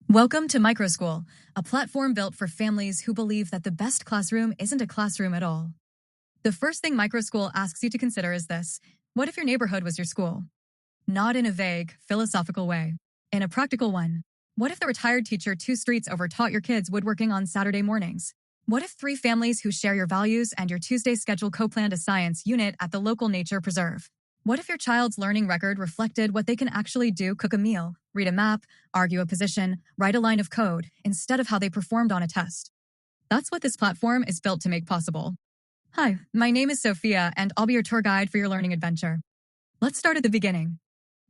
Welcome to MicroSchool, a platform built for families who believe that the best classroom isn't a classroom at all. The first thing MicroSchool asks you to consider is this: what if your neighborhood was your school? Not in a vague, philosophical way. In a practical one. What if the retired teacher 2 streets over taught your kids woodworking on Saturday mornings? What if 3 families who share your values and your Tuesday schedule co-planned a science unit at the local nature preserve? What if your child's learning record reflected what they can actually do: cook a meal, read a map, argue a position, write a line of code, instead of how they performed on a test? That's what this platform is built to make possible. Hi, my name is Sophia, and I'll be your tour guide for your learning adventure. Let's start at the beginning.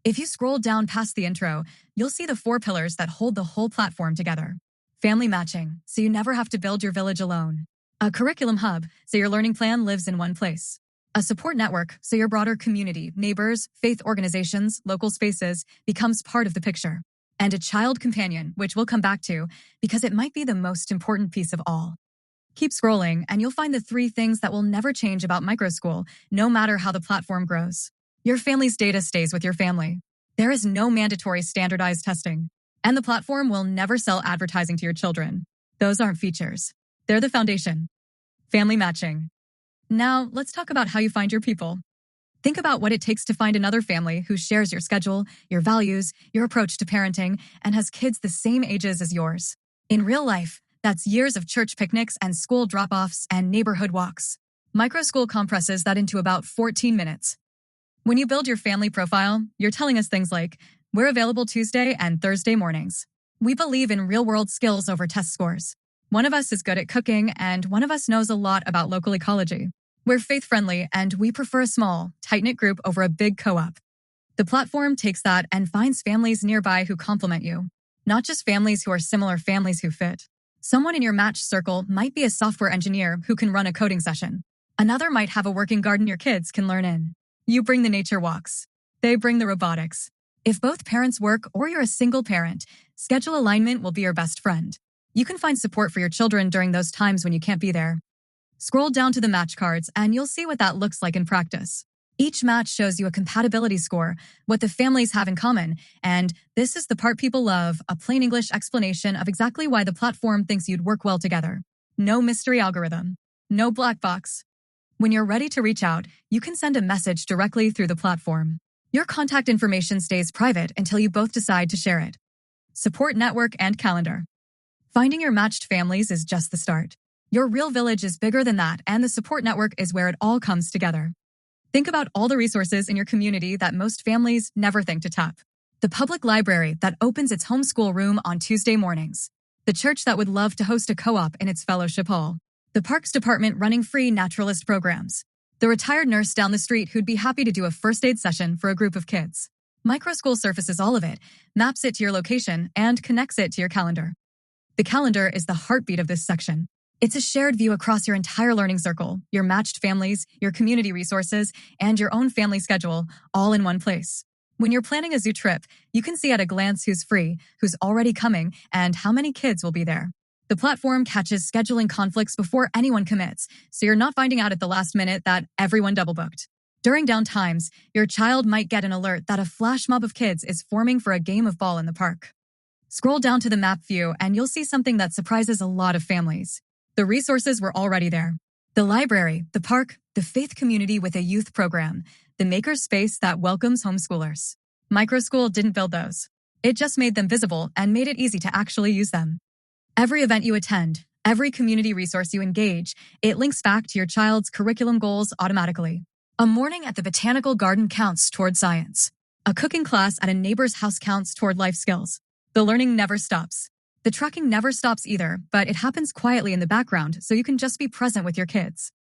If you scroll down past the intro, you'll see the 4 pillars that hold the whole platform together. Family matching, so you never have to build your village alone. A curriculum hub, so your learning plan lives in one place. A support network, so your broader community, neighbors, faith organizations, local spaces, becomes part of the picture. And a child companion, which we'll come back to, because it might be the most important piece of all. Keep scrolling, and you'll find the 3 things that will never change about MicroSchool, no matter how the platform grows. Your family's data stays with your family. There is no mandatory standardized testing. And the platform will never sell advertising to your children. Those aren't features. They're the foundation. Family matching. Now, let's talk about how you find your people. Think about what it takes to find another family who shares your schedule, your values, your approach to parenting, and has kids the same ages as yours. In real life, that's years of church picnics and school drop-offs and neighborhood walks. MicroSchool compresses that into about 14 minutes. When you build your family profile, you're telling us things like, we're available Tuesday and Thursday mornings. We believe in real-world skills over test scores. One of us is good at cooking, and one of us knows a lot about local ecology. We're faith-friendly, and we prefer a small, tight-knit group over a big co-op. The platform takes that and finds families nearby who complement you. Not just families who are similar, families who fit. Someone in your match circle might be a software engineer who can run a coding session. Another might have a working garden your kids can learn in. You bring the nature walks. They bring the robotics. If both parents work or you're a single parent, schedule alignment will be your best friend. You can find support for your children during those times when you can't be there. Scroll down to the match cards and you'll see what that looks like in practice. Each match shows you a compatibility score, what the families have in common, and this is the part people love, a plain English explanation of exactly why the platform thinks you'd work well together. No mystery algorithm. No black box. When you're ready to reach out, you can send a message directly through the platform. Your contact information stays private until you both decide to share it. Support network and calendar. Finding your matched families is just the start. Your real village is bigger than that, and the support network is where it all comes together. Think about all the resources in your community that most families never think to tap. The public library that opens its homeschool room on Tuesday mornings. The church that would love to host a co-op in its fellowship hall. The parks department running free naturalist programs. The retired nurse down the street who'd be happy to do a first aid session for a group of kids. MicroSchool surfaces all of it, maps it to your location, and connects it to your calendar. The calendar is the heartbeat of this section. It's a shared view across your entire learning circle, your matched families, your community resources, and your own family schedule, all in one place. When you're planning a zoo trip, you can see at a glance who's free, who's already coming, and how many kids will be there. The platform catches scheduling conflicts before anyone commits, so you're not finding out at the last minute that everyone double-booked. During down times, your child might get an alert that a flash mob of kids is forming for a game of ball in the park. Scroll down to the map view and you'll see something that surprises a lot of families. The resources were already there. The library, the park, the faith community with a youth program, the maker space that welcomes homeschoolers. MicroSchool didn't build those. It just made them visible and made it easy to actually use them. Every event you attend, every community resource you engage, it links back to your child's curriculum goals automatically. A morning at the botanical garden counts toward science. A cooking class at a neighbor's house counts toward life skills. The learning never stops. The tracking never stops either, but it happens quietly in the background so you can just be present with your kids.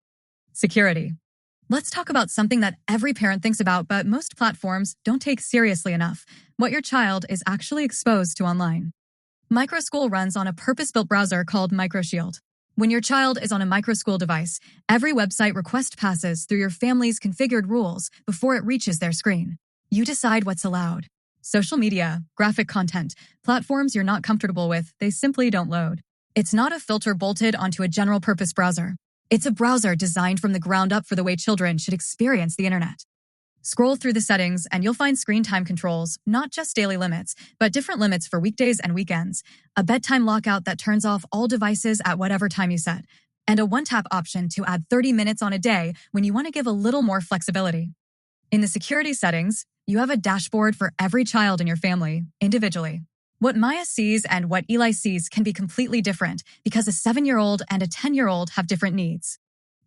Security. Let's talk about something that every parent thinks about, but most platforms don't take seriously enough: what your child is actually exposed to online. MicroSchool runs on a purpose-built browser called MicroShield. When your child is on a MicroSchool device, every website request passes through your family's configured rules before it reaches their screen. You decide what's allowed. Social media, graphic content, platforms you're not comfortable with, they simply don't load. It's not a filter bolted onto a general-purpose browser. It's a browser designed from the ground up for the way children should experience the internet. Scroll through the settings and you'll find screen time controls, not just daily limits, but different limits for weekdays and weekends, a bedtime lockout that turns off all devices at whatever time you set, and a one-tap option to add 30 minutes on a day when you want to give a little more flexibility. In the security settings, you have a dashboard for every child in your family, individually. What Maya sees and what Eli sees can be completely different because a 7-year-old and a 10-year-old have different needs.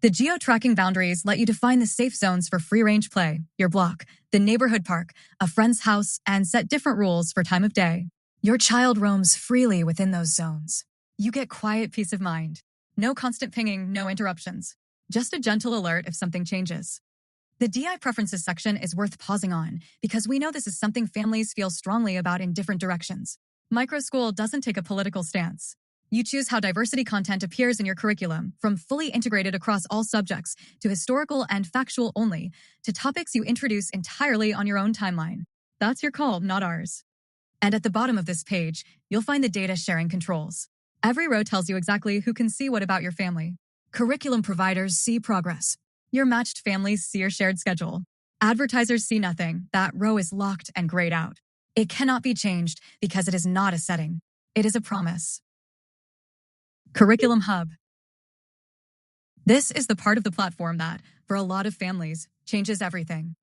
The geo-tracking boundaries let you define the safe zones for free-range play, your block, the neighborhood park, a friend's house, and set different rules for time of day. Your child roams freely within those zones. You get quiet peace of mind. No constant pinging, no interruptions. Just a gentle alert if something changes. The DI preferences section is worth pausing on because we know this is something families feel strongly about in different directions. MicroSchool doesn't take a political stance. You choose how diversity content appears in your curriculum, from fully integrated across all subjects to historical and factual only, to topics you introduce entirely on your own timeline. That's your call, not ours. And at the bottom of this page, you'll find the data sharing controls. Every row tells you exactly who can see what about your family. Curriculum providers see progress. Your matched families see your shared schedule. Advertisers see nothing. That row is locked and grayed out. It cannot be changed because it is not a setting. It is a promise. Curriculum Hub. This is the part of the platform that, for a lot of families, changes everything.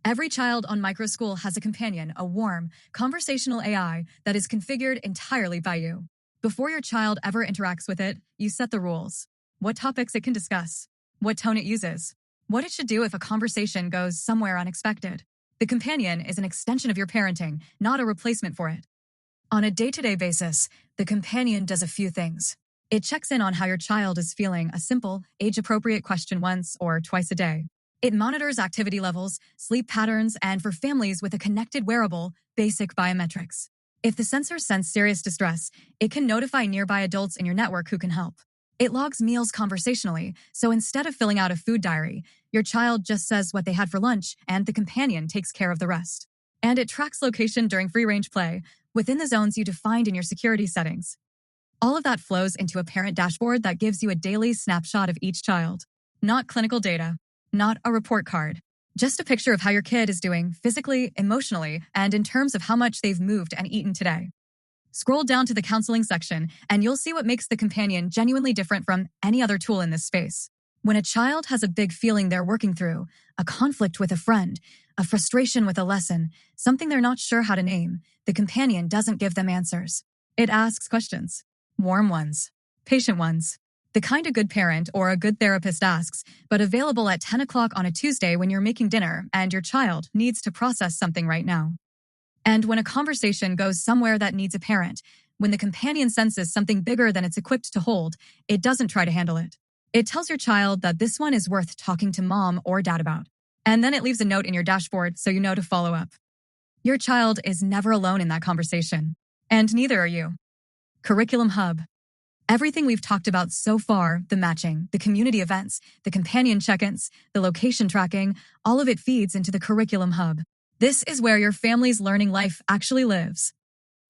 Every child on MicroSchool has a companion, a warm, conversational AI that is configured entirely by you. Before your child ever interacts with it, you set the rules. What topics it can discuss, what tone it uses, what it should do if a conversation goes somewhere unexpected. The companion is an extension of your parenting, not a replacement for it. On a day-to-day basis, the companion does a few things. It checks in on how your child is feeling, a simple, age-appropriate question once or twice a day. It monitors activity levels, sleep patterns, and for families with a connected wearable, basic biometrics. If the sensors sense serious distress, it can notify nearby adults in your network who can help. It logs meals conversationally, so instead of filling out a food diary, your child just says what they had for lunch, and the companion takes care of the rest. And it tracks location during free-range play, within the zones you defined in your security settings. All of that flows into a parent dashboard that gives you a daily snapshot of each child. Not clinical data, not a report card, just a picture of how your kid is doing physically, emotionally, and in terms of how much they've moved and eaten today. Scroll down to the counseling section, and you'll see what makes the companion genuinely different from any other tool in this space. When a child has a big feeling they're working through, a conflict with a friend, a frustration with a lesson, something they're not sure how to name, the companion doesn't give them answers. It asks questions. Warm ones. Patient ones. The kind a good parent or a good therapist asks, but available at 10 o'clock on a Tuesday when you're making dinner and your child needs to process something right now. And when a conversation goes somewhere that needs a parent, when the companion senses something bigger than it's equipped to hold, it doesn't try to handle it. It tells your child that this one is worth talking to mom or dad about. And then it leaves a note in your dashboard so you know to follow up. Your child is never alone in that conversation. And neither are you. Curriculum Hub. Everything we've talked about so far, the matching, the community events, the companion check-ins, the location tracking, all of it feeds into the Curriculum Hub. This is where your family's learning life actually lives.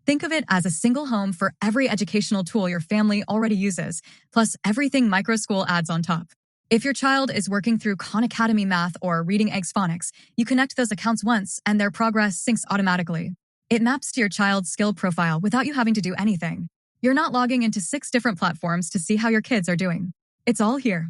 Think of it as a single home for every educational tool your family already uses, plus everything MicroSchool adds on top. If your child is working through Khan Academy math or reading eggs phonics, you connect those accounts once and their progress syncs automatically. It maps to your child's skill profile without you having to do anything. You're not logging into 6 different platforms to see how your kids are doing. It's all here.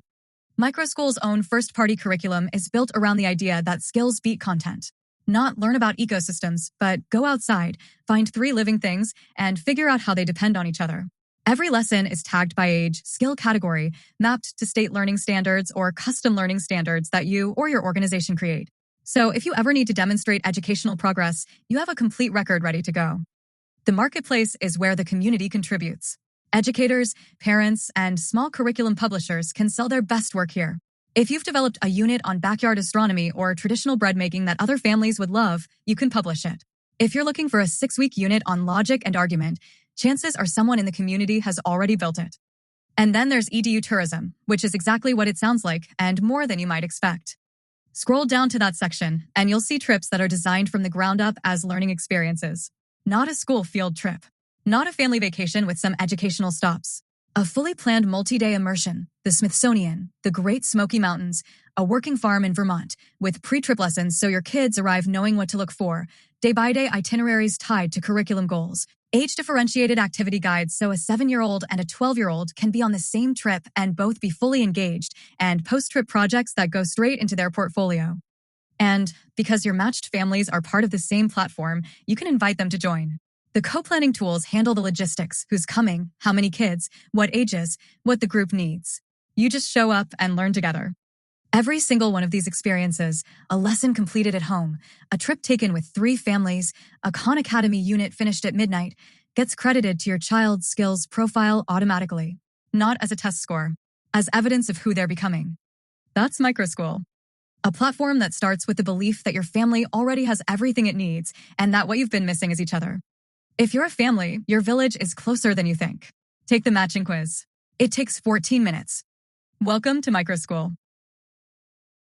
MicroSchool's own first-party curriculum is built around the idea that skills beat content. Not learn about ecosystems, but go outside, find 3 living things, and figure out how they depend on each other. Every lesson is tagged by age, skill category, mapped to state learning standards or custom learning standards that you or your organization create. So if you ever need to demonstrate educational progress, you have a complete record ready to go. The marketplace is where the community contributes. Educators, parents, and small curriculum publishers can sell their best work here. If you've developed a unit on backyard astronomy or traditional bread making that other families would love, you can publish it. If you're looking for a 6-week unit on logic and argument, chances are someone in the community has already built it. And then there's EDU tourism, which is exactly what it sounds like and more than you might expect. Scroll down to that section, and you'll see trips that are designed from the ground up as learning experiences. Not a school field trip. Not a family vacation with some educational stops. A fully planned multi-day immersion, the Smithsonian, the Great Smoky Mountains, a working farm in Vermont, with pre-trip lessons so your kids arrive knowing what to look for, day-by-day itineraries tied to curriculum goals, age-differentiated activity guides so a 7-year-old and a 12-year-old can be on the same trip and both be fully engaged, and post-trip projects that go straight into their portfolio. And because your matched families are part of the same platform, you can invite them to join. The co-planning tools handle the logistics, who's coming, how many kids, what ages, what the group needs. You just show up and learn together. Every single one of these experiences, a lesson completed at home, a trip taken with 3 families, a Khan Academy unit finished at midnight, gets credited to your child's skills profile automatically, not as a test score, as evidence of who they're becoming. That's MicroSchool, a platform that starts with the belief that your family already has everything it needs and that what you've been missing is each other. If you're a family, your village is closer than you think. Take the matching quiz. It takes 14 minutes. Welcome to MicroSchool.